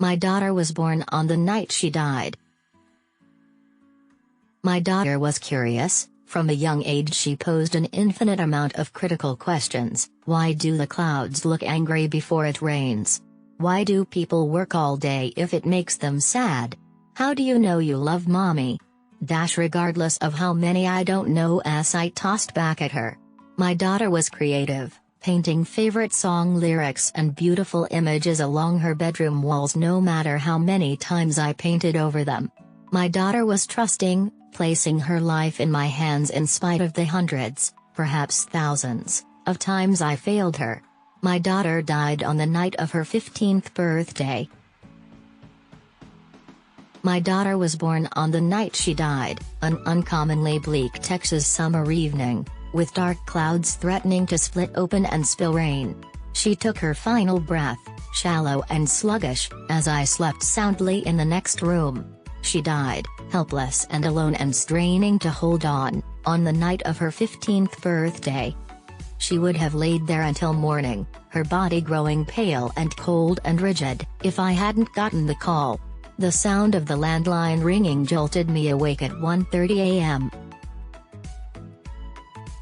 My daughter was born on the night she died. My daughter was curious. From a young age she posed an infinite amount of critical questions. Why do the clouds look angry before it rains? Why do people work all day if it makes them sad? How do you know you love mommy? Regardless of how many I don't know I tossed back at her. My daughter was creative, painting favorite song lyrics and beautiful images along her bedroom walls no matter how many times I painted over them. My daughter was trusting, placing her life in my hands in spite of the hundreds, perhaps thousands, of times I failed her. My daughter died on the night of her 15th birthday. My daughter was born on the night she died, an uncommonly bleak Texas summer evening, with dark clouds threatening to split open and spill rain. She took her final breath, shallow and sluggish, as I slept soundly in the next room. She died, helpless and alone and straining to hold on the night of her 15th birthday. She would have laid there until morning, her body growing pale and cold and rigid, if I hadn't gotten the call. The sound of the landline ringing jolted me awake at 1:30 a.m.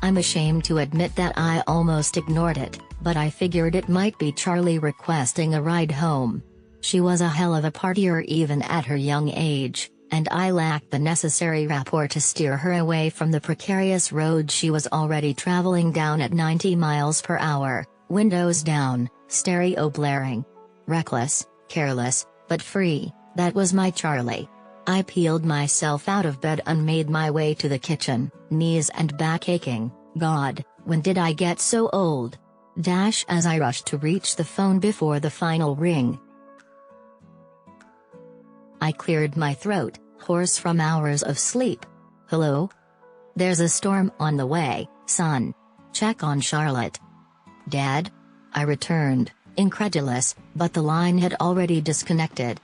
I'm ashamed to admit that I almost ignored it, but I figured it might be Charlie requesting a ride home. She was a hell of a partier even at her young age, and I lacked the necessary rapport to steer her away from the precarious road she was already traveling down at 90 miles per hour, windows down, stereo blaring. Reckless, careless, but free, that was my Charlie. I peeled myself out of bed and made my way to the kitchen, knees and back aching. God, when did I get so old? As I rushed to reach the phone before the final ring. I cleared my throat, hoarse from hours of sleep. Hello? There's a storm on the way, son. Check on Charlotte. Dad? I returned, incredulous, but the line had already disconnected.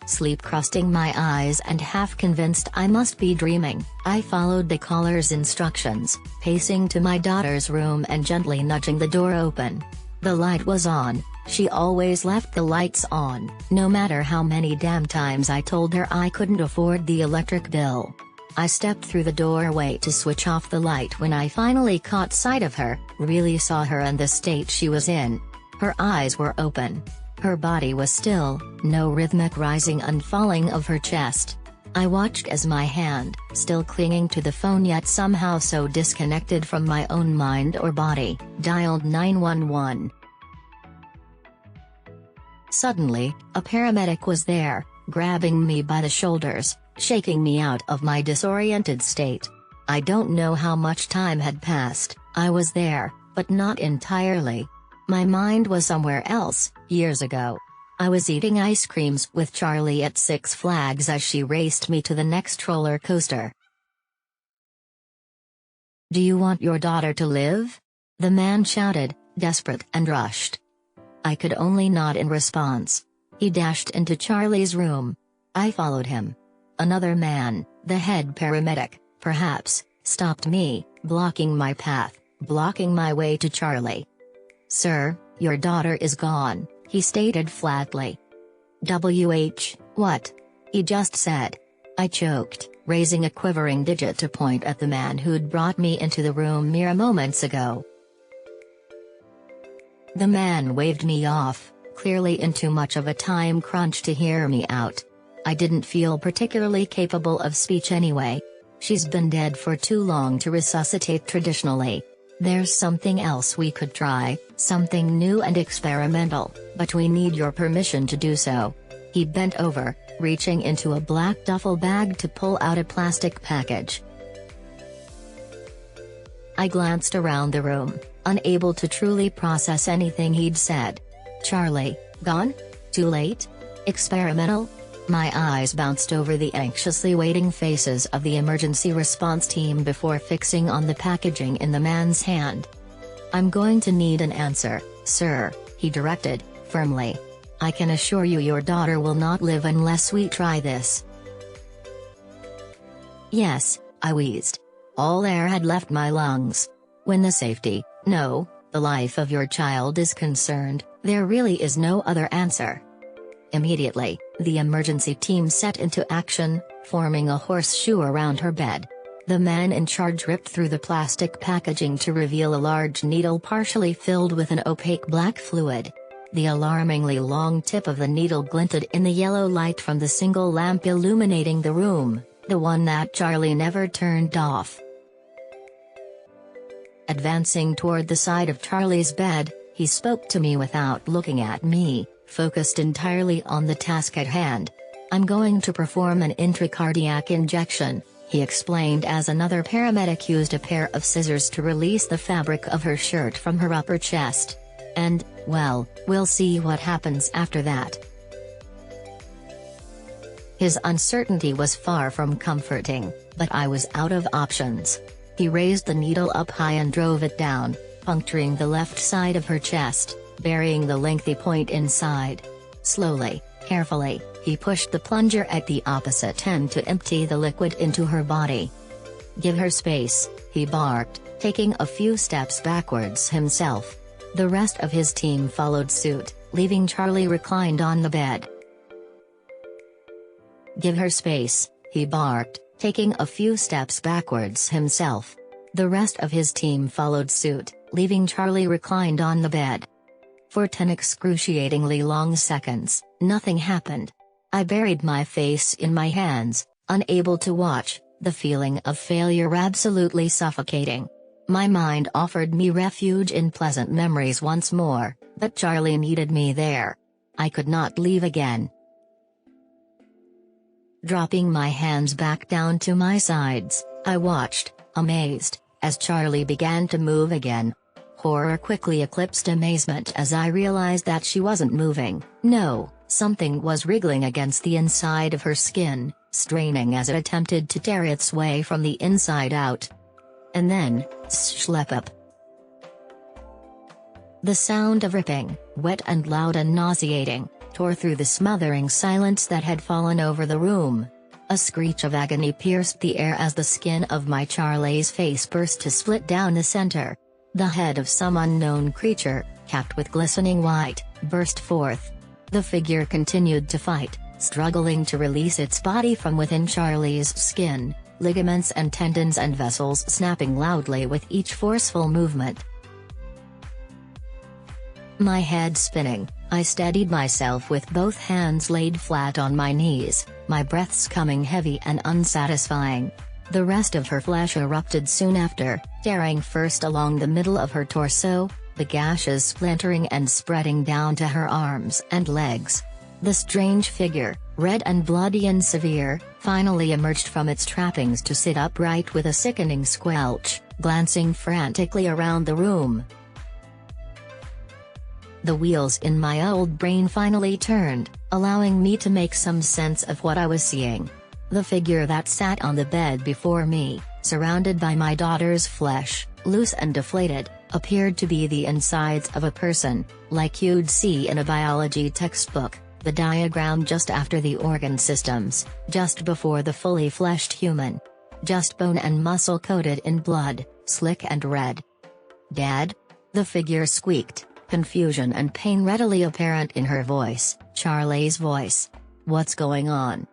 Sleep crusting my eyes and half convinced I must be dreaming, I followed the caller's instructions, pacing to my daughter's room and gently nudging the door open. The light was on. She always left the lights on, no matter how many damn times I told her I couldn't afford the electric bill. I stepped through the doorway to switch off the light when I finally caught sight of her, really saw her and the state she was in. Her eyes were open. Her body was still, no rhythmic rising and falling of her chest. I watched as my hand, still clinging to the phone yet somehow so disconnected from my own mind or body, dialed 911. Suddenly, a paramedic was there, grabbing me by the shoulders, shaking me out of my disoriented state. I don't know how much time had passed. I was there, but not entirely. My mind was somewhere else, years ago. I was eating ice creams with Charlie at Six Flags as she raced me to the next roller coaster. "Do you want your daughter to live?" the man shouted, desperate and rushed. I could only nod in response. He dashed into Charlie's room. I followed him. Another man, the head paramedic, perhaps, stopped me, blocking my path, blocking my way to Charlie. "Sir, your daughter is gone," he stated flatly. What?" he just said. I choked, raising a quivering digit to point at the man who'd brought me into the room mere moments ago. The man waved me off, clearly in too much of a time crunch to hear me out. I didn't feel particularly capable of speech anyway. She's been dead for too long to resuscitate traditionally. There's something else we could try, something new and experimental, but we need your permission to do so. He bent over, reaching into a black duffel bag to pull out a plastic package. I glanced around the room, unable to truly process anything he'd said. Charlie, gone? Too late? Experimental? My eyes bounced over the anxiously waiting faces of the emergency response team before fixing on the packaging in the man's hand. "I'm going to need an answer, sir," he directed, firmly. "I can assure you your daughter will not live unless we try this." "Yes," I wheezed. All air had left my lungs. "When the safety, no, the life of your child is concerned, There really is no other answer. Immediately, the emergency team set into action, forming a horseshoe around her bed. The man in charge ripped through the plastic packaging to reveal a large needle partially filled with an opaque black fluid. The alarmingly long tip of the needle glinted in the yellow light from the single lamp illuminating the room, the one that Charlie never turned off. Advancing toward the side of Charlie's bed, he spoke to me without looking at me, focused entirely on the task at hand. "I'm going to perform an intracardiac injection," he explained as another paramedic used a pair of scissors to release the fabric of her shirt from her upper chest. "And, well, we'll see what happens after that." His uncertainty was far from comforting, but I was out of options. He raised the needle up high and drove it down, puncturing the left side of her chest, burying the lengthy point inside. Slowly, carefully, he pushed the plunger at the opposite end to empty the liquid into her body. "Give her space," he barked, taking a few steps backwards himself. The rest of his team followed suit, leaving Charlie reclined on the bed. "Give her space," he barked, taking a few steps backwards himself. The rest of his team followed suit, leaving Charlie reclined on the bed. For 10 excruciatingly long seconds, nothing happened. I buried my face in my hands, unable to watch, the feeling of failure absolutely suffocating. My mind offered me refuge in pleasant memories once more, but Charlie needed me there. I could not leave again. Dropping my hands back down to my sides, I watched, amazed, as Charlie began to move again. Horror quickly eclipsed amazement as I realized that she wasn't moving. No, something was wriggling against the inside of her skin, straining as it attempted to tear its way from the inside out. And then, schlep up. The sound of ripping, wet and loud and nauseating, tore through the smothering silence that had fallen over the room. A screech of agony pierced the air as the skin of my Charlie's face burst to split down the center. The head of some unknown creature, capped with glistening white, burst forth. The figure continued to fight, struggling to release its body from within Charlie's skin, ligaments and tendons and vessels snapping loudly with each forceful movement. My head spinning, I steadied myself with both hands laid flat on my knees, my breaths coming heavy and unsatisfying. The rest of her flesh erupted soon after, tearing first along the middle of her torso, the gashes splintering and spreading down to her arms and legs. The strange figure, red and bloody and severe, finally emerged from its trappings to sit upright with a sickening squelch, glancing frantically around the room. The wheels in my old brain finally turned, allowing me to make some sense of what I was seeing. The figure that sat on the bed before me, surrounded by my daughter's flesh, loose and deflated, appeared to be the insides of a person, like you'd see in a biology textbook, the diagram just after the organ systems, just before the fully fleshed human. Just bone and muscle coated in blood, slick and red. "Dad?" the figure squeaked, confusion and pain readily apparent in her voice, Charlie's voice. "What's going on?"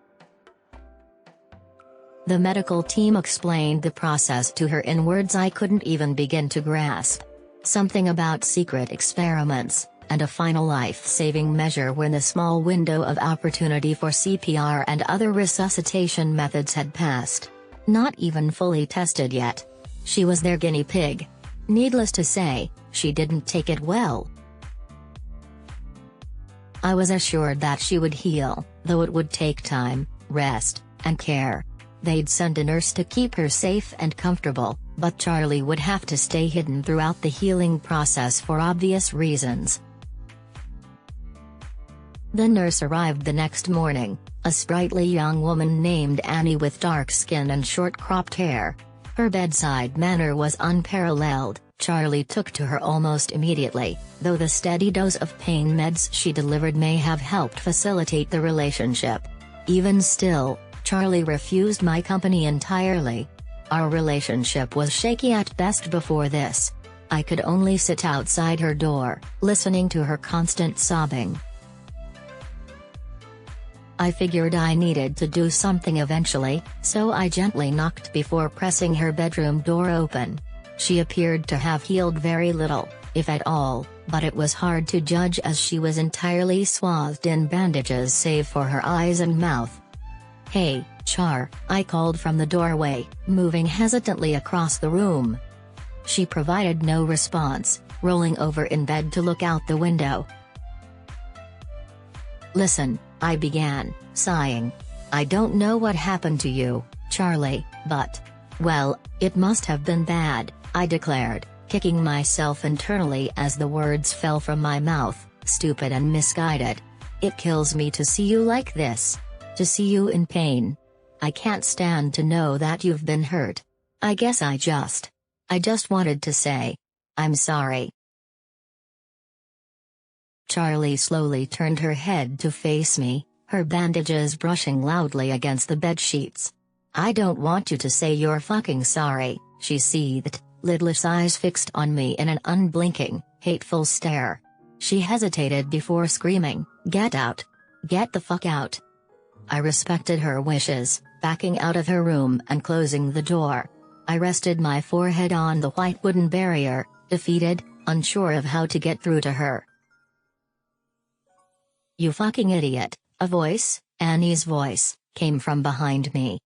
The medical team explained the process to her in words I couldn't even begin to grasp. Something about secret experiments, and a final life-saving measure when the small window of opportunity for CPR and other resuscitation methods had passed. Not even fully tested yet. She was their guinea pig. Needless to say, she didn't take it well. I was assured that she would heal, though it would take time, rest, and care. They'd send a nurse to keep her safe and comfortable, but Charlie would have to stay hidden throughout the healing process for obvious reasons. The nurse arrived the next morning, a sprightly young woman named Annie with dark skin and short cropped hair. Her bedside manner was unparalleled. Charlie took to her almost immediately, though the steady dose of pain meds she delivered may have helped facilitate the relationship. Even still, Charlie refused my company entirely. Our relationship was shaky at best before this. I could only sit outside her door, listening to her constant sobbing. I figured I needed to do something eventually, so I gently knocked before pressing her bedroom door open. She appeared to have healed very little, if at all, but it was hard to judge as she was entirely swathed in bandages save for her eyes and mouth. "Hey, Char," I called from the doorway, moving hesitantly across the room. She provided no response, rolling over in bed to look out the window. "Listen," I began, sighing. "I don't know what happened to you, Charlie, but, well, it must have been bad," I declared, kicking myself internally as the words fell from my mouth, stupid and misguided. "It kills me to see you like this. To see you in pain. I can't stand to know that you've been hurt. I guess I just wanted to say, I'm sorry." Charlie slowly turned her head to face me, her bandages brushing loudly against the bedsheets. "I don't want you to say you're fucking sorry," she seethed, lidless eyes fixed on me in an unblinking, hateful stare. She hesitated before screaming, "Get out! Get the fuck out!" I respected her wishes, backing out of her room and closing the door. I rested my forehead on the white wooden barrier, defeated, unsure of how to get through to her. "You fucking idiot," a voice, Annie's voice, came from behind me.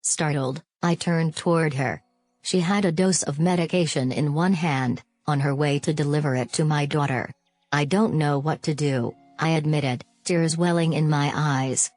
Startled, I turned toward her. She had a dose of medication in one hand, on her way to deliver it to my daughter. "I don't know what to do," I admitted, tears welling in my eyes.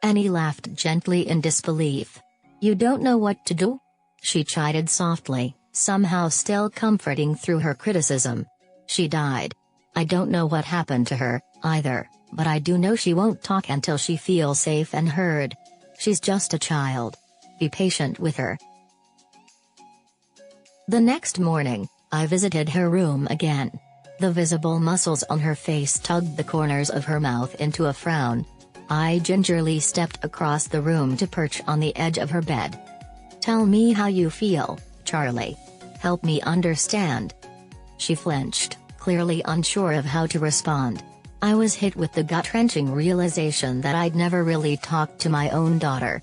Annie laughed gently in disbelief. "You don't know what to do?" she chided softly, somehow still comforting through her criticism. "She died. I don't know what happened to her, either, but I do know she won't talk until she feels safe and heard. She's just a child. Be patient with her." The next morning, I visited her room again. The visible muscles on her face tugged the corners of her mouth into a frown. I gingerly stepped across the room to perch on the edge of her bed. "Tell me how you feel, Charlie. Help me understand." She flinched, clearly unsure of how to respond. I was hit with the gut-wrenching realization that I'd never really talked to my own daughter.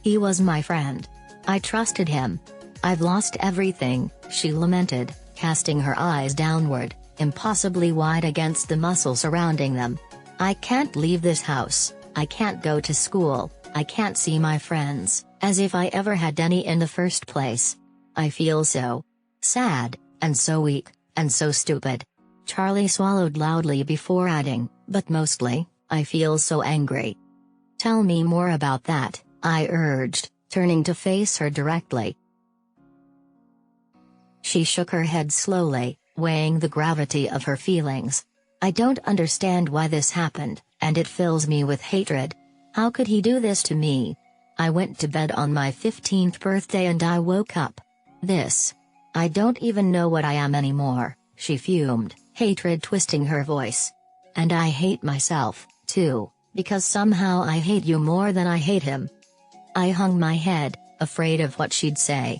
He was my friend. I trusted him. "I've lost everything," she lamented, casting her eyes downward, impossibly wide against the muscle surrounding them. "I can't leave this house, I can't go to school, I can't see my friends, as if I ever had any in the first place. I feel so sad, and so weak, and so stupid." Charlie swallowed loudly before adding, "But mostly, I feel so angry." "Tell me more about that," I urged, turning to face her directly. She shook her head slowly, weighing the gravity of her feelings. "I don't understand why this happened, and it fills me with hatred. How could he do this to me? I went to bed on my 15th birthday and I woke up. This. I don't even know what I am anymore," she fumed, hatred twisting her voice. "And I hate myself, too, because somehow I hate you more than I hate him." I hung my head, afraid of what she'd say.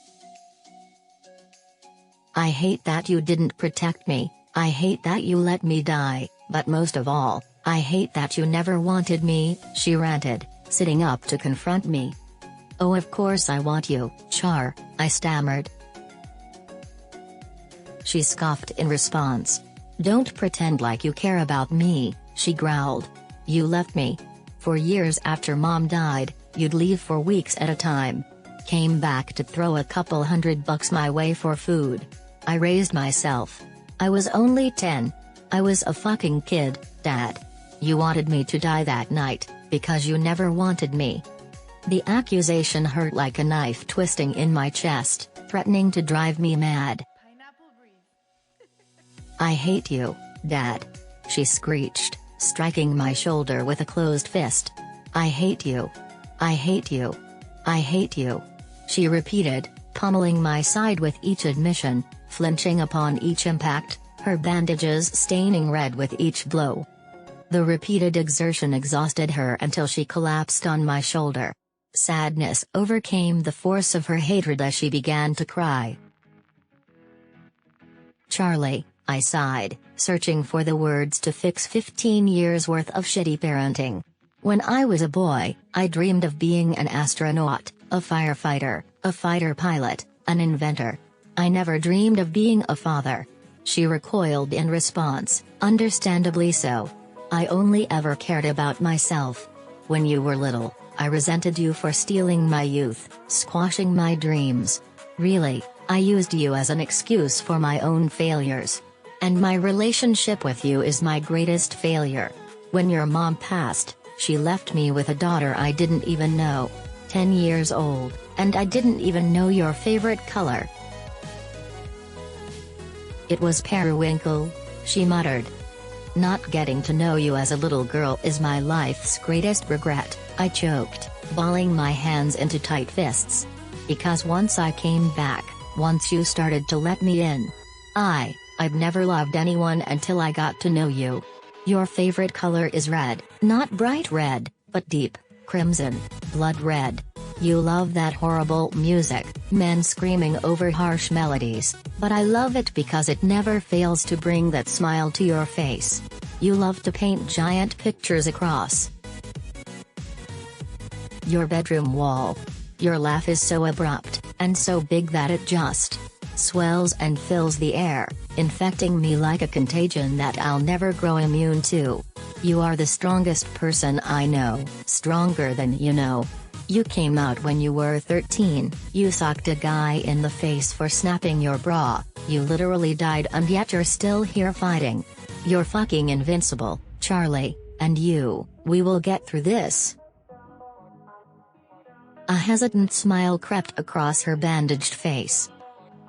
"I hate that you didn't protect me, I hate that you let me die, but most of all, I hate that you never wanted me," she ranted, sitting up to confront me. "Oh, of course I want you, Char," I stammered. She scoffed in response. "Don't pretend like you care about me," she growled. "You left me. For years after Mom died, you'd leave for weeks at a time. Came back to throw a couple $100 my way for food. I raised myself. I was only 10. I was a fucking kid, Dad. You wanted me to die that night, because you never wanted me." The accusation hurt like a knife twisting in my chest, threatening to drive me mad. "I hate you, Dad," she screeched, striking my shoulder with a closed fist. "I hate you. I hate you. I hate you," she repeated, pummeling my side with each admission, flinching upon each impact, her bandages staining red with each blow. The repeated exertion exhausted her until she collapsed on my shoulder. Sadness overcame the force of her hatred as she began to cry. Charlie, I sighed, searching for the words to fix 15 years worth of shitty parenting. When I was a boy, I dreamed of being an astronaut, a firefighter, a fighter pilot, an inventor. I never dreamed of being a father. She recoiled in response, understandably so. I only ever cared about myself. When you were little, I resented you for stealing my youth, squashing my dreams. Really, I used you as an excuse for my own failures. And my relationship with you is my greatest failure. When your mom passed, she left me with a daughter I didn't even know. 10 years old, and I didn't even know your favorite color. It was periwinkle, she muttered. Not getting to know you as a little girl is my life's greatest regret, I choked, balling my hands into tight fists. Because once I came back, once you started to let me in, I'd never loved anyone until I got to know you. Your favorite color is red, not bright red, but deep, crimson, blood red. You love that horrible music, men screaming over harsh melodies, but I love it because it never fails to bring that smile to your face. You love to paint giant pictures across your bedroom wall. Your laugh is so abrupt, and so big that it just swells and fills the air, infecting me like a contagion that I'll never grow immune to. You are the strongest person I know, stronger than you know. You came out when you were 13, you socked a guy in the face for snapping your bra, you literally died and yet you're still here fighting. You're fucking invincible, Charlie, and we will get through this. A hesitant smile crept across her bandaged face.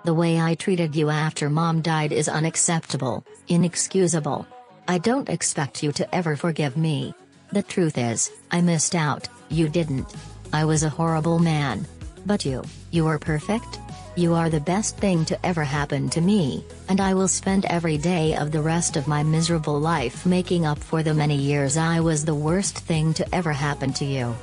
The way I treated you after Mom died is unacceptable, inexcusable. I don't expect you to ever forgive me. The truth is, I missed out, you didn't. I was a horrible man. But you were perfect? You are the best thing to ever happen to me, and I will spend every day of the rest of my miserable life making up for the many years I was the worst thing to ever happen to you.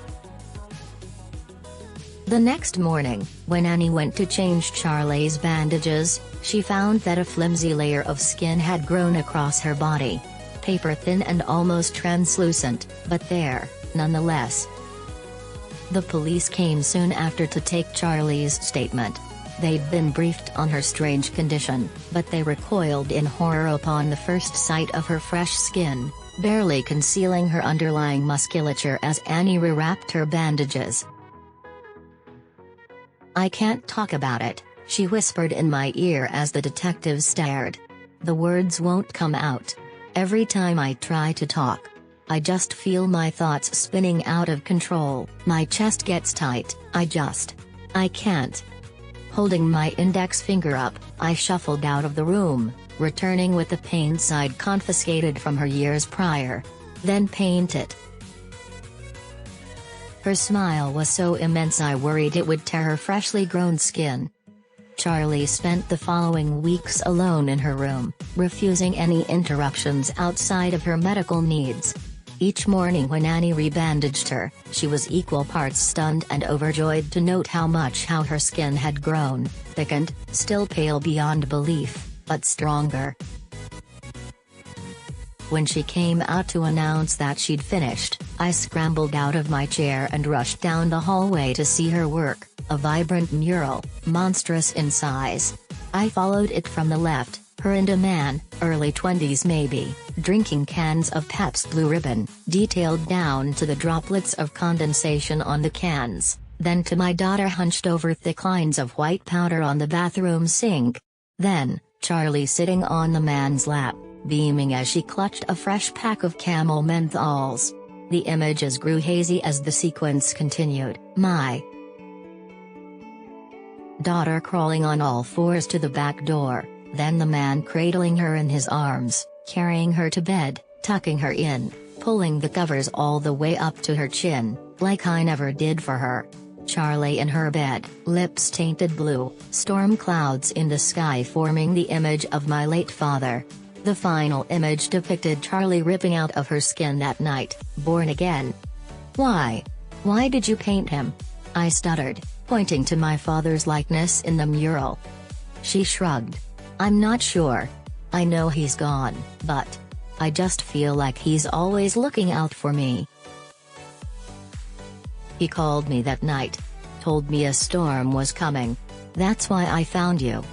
The next morning, when Annie went to change Charlie's bandages, she found that a flimsy layer of skin had grown across her body. Paper thin and almost translucent, but there, nonetheless. The police came soon after to take Charlie's statement. They'd been briefed on her strange condition, but they recoiled in horror upon the first sight of her fresh skin, barely concealing her underlying musculature as Annie rewrapped her bandages. I can't talk about it, she whispered in my ear as the detective stared. The words won't come out. Every time I try to talk, I just feel my thoughts spinning out of control, my chest gets tight, I can't. Holding my index finger up, I shuffled out of the room, returning with the paints I'd confiscated from her years prior. Then paint it. Her smile was so immense I worried it would tear her freshly grown skin. Charlie spent the following weeks alone in her room, refusing any interruptions outside of her medical needs. Each morning when Annie rebandaged her, she was equal parts stunned and overjoyed to note how her skin had grown, thickened, still pale beyond belief, but stronger. When she came out to announce that she'd finished, I scrambled out of my chair and rushed down the hallway to see her work, a vibrant mural, monstrous in size. I followed it from the left, her and a man, early 20s maybe, drinking cans of Pabst Blue Ribbon, detailed down to the droplets of condensation on the cans, then to my daughter hunched over thick lines of white powder on the bathroom sink. Then, Charlie sitting on the man's lap, beaming as she clutched a fresh pack of Camel menthols. The images grew hazy as the sequence continued, my daughter crawling on all fours to the back door, then the man cradling her in his arms, carrying her to bed, tucking her in, pulling the covers all the way up to her chin, like I never did for her. Charlie in her bed, lips tainted blue, storm clouds in the sky forming the image of my late father. The final image depicted Charlie ripping out of her skin that night, born again. Why did you paint him? I stuttered, pointing to my father's likeness in the mural. She shrugged. I'm not sure. I know he's gone, but I just feel like he's always looking out for me. He called me that night. Told me a storm was coming. That's why I found you.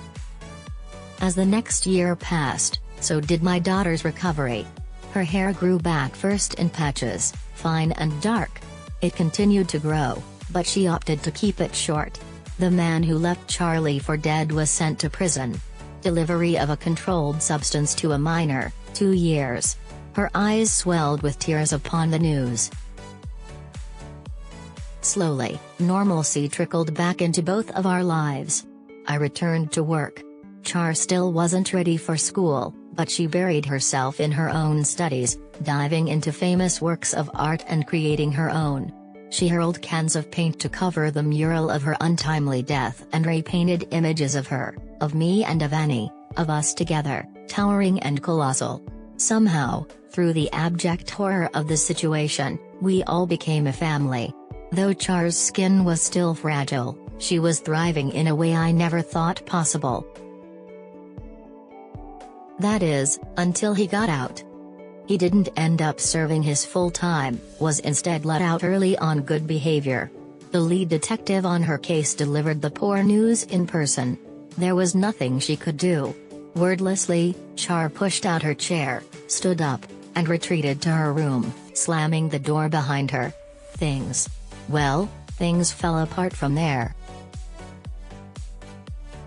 As the next year passed, so did my daughter's recovery. Her hair grew back first in patches, fine and dark. It continued to grow, but she opted to keep it short. The man who left Charlie for dead was sent to prison. Delivery of a controlled substance to a minor, 2 years. Her eyes swelled with tears upon the news. Slowly, normalcy trickled back into both of our lives. I returned to work. Char still wasn't ready for school, but she buried herself in her own studies, diving into famous works of art and creating her own. She hurled cans of paint to cover the mural of her untimely death and repainted images of her, of me and of Annie, of us together, towering and colossal. Somehow, through the abject horror of the situation, we all became a family. Though Char's skin was still fragile, she was thriving in a way I never thought possible. That is, until he got out. He didn't end up serving his full time, was instead let out early on good behavior. The lead detective on her case delivered the poor news in person. There was nothing she could do. Wordlessly, Char pushed out her chair, stood up, and retreated to her room, slamming the door behind her. Things fell apart from there.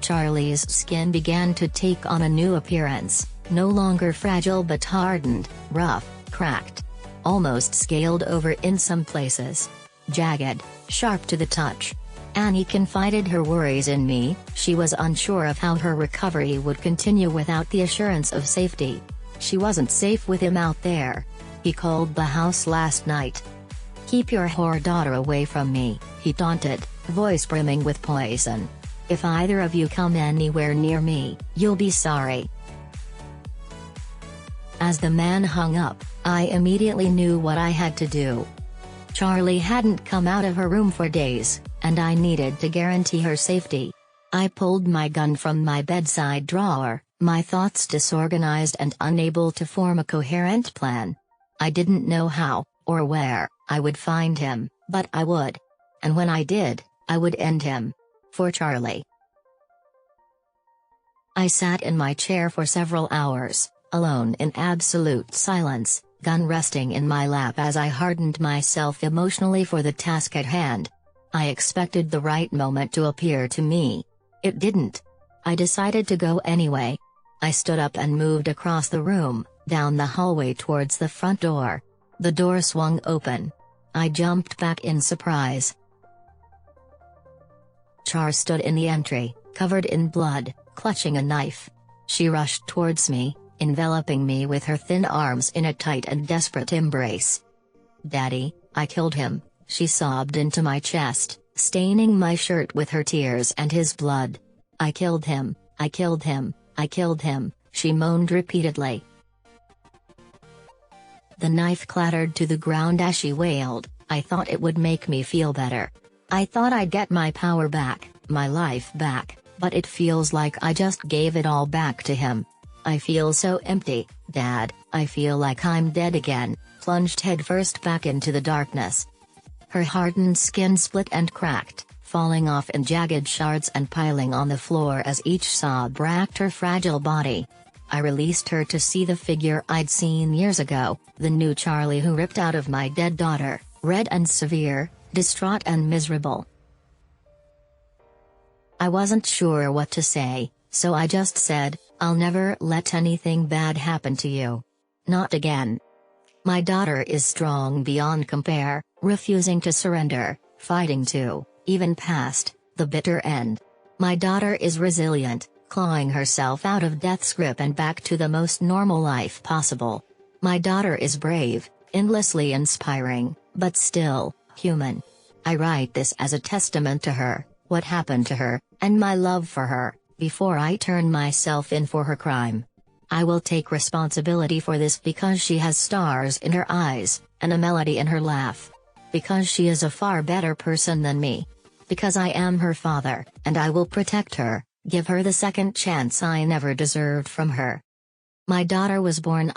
Charlie's skin began to take on a new appearance, no longer fragile but hardened, rough, cracked. Almost scaled over in some places. Jagged, sharp to the touch. Annie confided her worries in me. She was unsure of how her recovery would continue without the assurance of safety. She wasn't safe with him out there. He called the house last night. "Keep your whore daughter away from me," he taunted, voice brimming with poison. "If either of you come anywhere near me, you'll be sorry." As the man hung up, I immediately knew what I had to do. Charlie hadn't come out of her room for days, and I needed to guarantee her safety. I pulled my gun from my bedside drawer, my thoughts disorganized and unable to form a coherent plan. I didn't know how, or where, I would find him, but I would. And when I did, I would end him. For Charlie. I sat in my chair for several hours, alone in absolute silence, gun resting in my lap as I hardened myself emotionally for the task at hand. I expected the right moment to appear to me. It didn't. I decided to go anyway. I stood up and moved across the room, down the hallway towards the front door. The door swung open. I jumped back in surprise. Char stood in the entry, covered in blood, clutching a knife. She rushed towards me, enveloping me with her thin arms in a tight and desperate embrace. "Daddy, I killed him," she sobbed into my chest, staining my shirt with her tears and his blood. "I killed him, I killed him, I killed him," she moaned repeatedly. The knife clattered to the ground as she wailed. I thought it would make me feel better. I thought I'd get my power back, my life back, but it feels like I just gave it all back to him. I feel so empty, Dad, I feel like I'm dead again, plunged headfirst back into the darkness. Her hardened skin split and cracked, falling off in jagged shards and piling on the floor as each sob racked her fragile body. I released her to see the figure I'd seen years ago, the new Charlie who ripped out of my dead daughter, red and severe, distraught and miserable. I wasn't sure what to say, so I just said, "I'll never let anything bad happen to you. Not again. My daughter is strong beyond compare, refusing to surrender, fighting to, even past, the bitter end. My daughter is resilient, clawing herself out of death's grip and back to the most normal life possible. My daughter is brave, endlessly inspiring, but still, human. I write this as a testament to her, what happened to her, and my love for her, before I turn myself in for her crime. I will take responsibility for this because she has stars in her eyes, and a melody in her laugh. Because she is a far better person than me. Because I am her father, and I will protect her, Give her the second chance I never deserved from her. My daughter was born